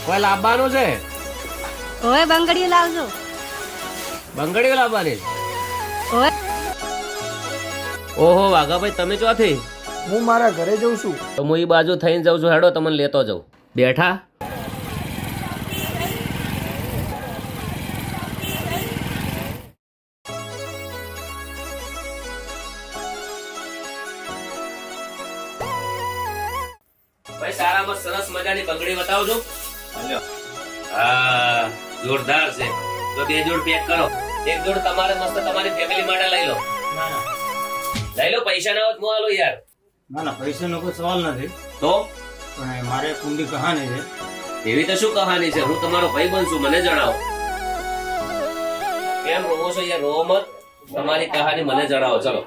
કોઈ લાવવાનું છે? ઓય બંગડીઓ લાવજો. બંગડીઓ લાવવાની? ઓય ઓહો વાઘાભાઈ, તમે ચોથી? હું મારા ઘરે જઉં છું. તો હું એ બાજુ થઈને જાઉં છું, હેડો તમને લેતો જાઉં. બેઠા ભાઈ, સારામાં સરસ મજાની બંગડી બતાવજો. હા, જોરદાર છે. તો 2 જોડ પેક કરો. 1 જોડ તમારે મસ્ત તમારી ફેમિલી માટે લઈ લો. લઈ લો, પૈસા ના હોત હું આલો યાર. ના ના, પૈસાનો કોઈ સવાલ નથી, તો પણ મારે એક ઊંડી કહાની છે. એવી તો શું કહાની છે? હું તમારો ભાઈ બનશું, મને જણાવો. કેમ રોવો છો યાર? રોવો મત. તમારી કહાની મને જણાવો. ચલો.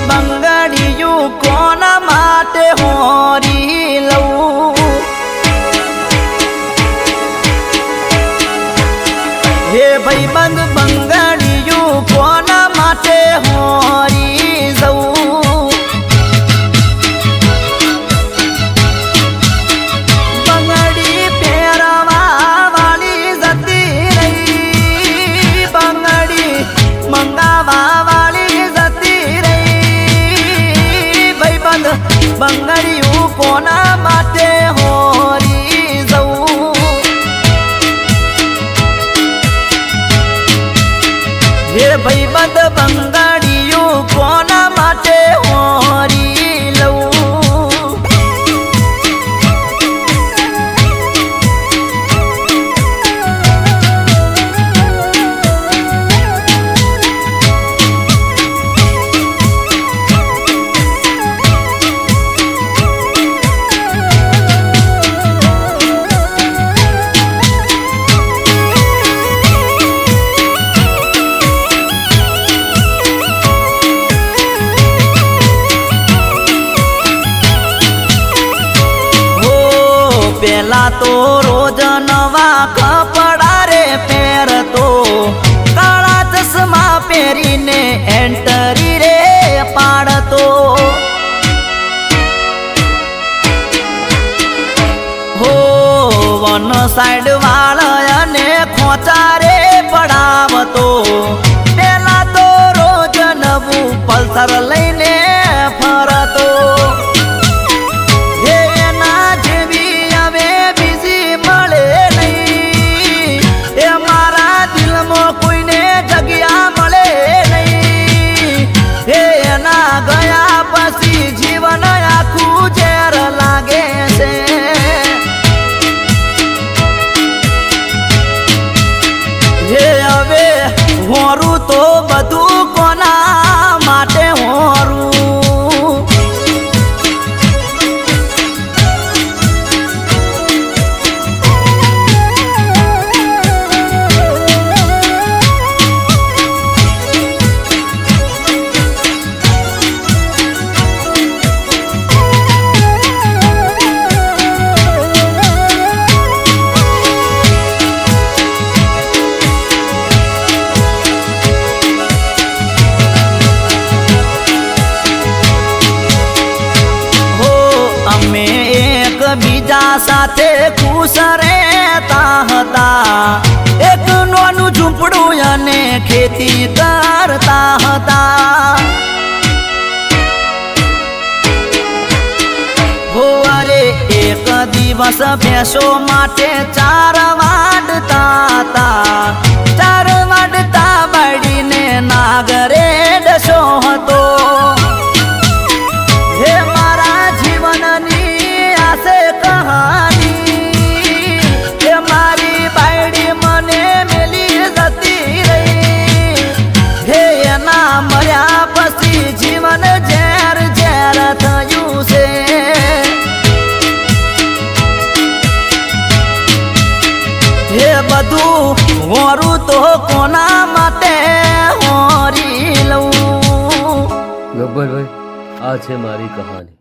બંગડીયું કોના માટે હોરી લઉં? હે ભાઈબંધ, બંગડીયું કોના માટે હોરી જવું? બંગડી પહેરવા વાળી જતી રહી, બંગડી મંગાવા વાળી જતી રહી. બંગડીયું કોના માટે હોરી જવું? હે ભાઈબંધ, બંગડીયું કોના માટે હોરી લઉં? પેલા તો રોજ નવા કપડા રે પહેરતો, કાળા ચશ્મા પહેરીને એન્ટરી રે પાડતો. હો વન સાઈડ વાળને ખોચા રે પડાવતો. પેલા તો રોજ નવું પલ્સર લઈને ફરતો. ગયા પછી જીવન આખું ઝેર લાગે છે. હે હવે હોરું તો બધું કોના માટે હોરું? બીજા સાથે ખુશ રહેતા હતા, એક નાનું ઝૂંપડું અને ખેતી કરતા હતા. હોવારે એક દિવસ ભેંસો માટે ચાર વાડતા હતા. ચાર વાડતા બાળીને નાગરે ડસો હતો. હે મારા જીવનની આસે કહાની, હે મારી બાયડી મને મેલી જતી રહી. હે એના મર્યા પછી જીવન ઝેર ઝેર થયું છે. બધું હોરું તો કોના માટે હોરી લઉં. ગબ્બરભાઈ, આ છે મારી કહાની.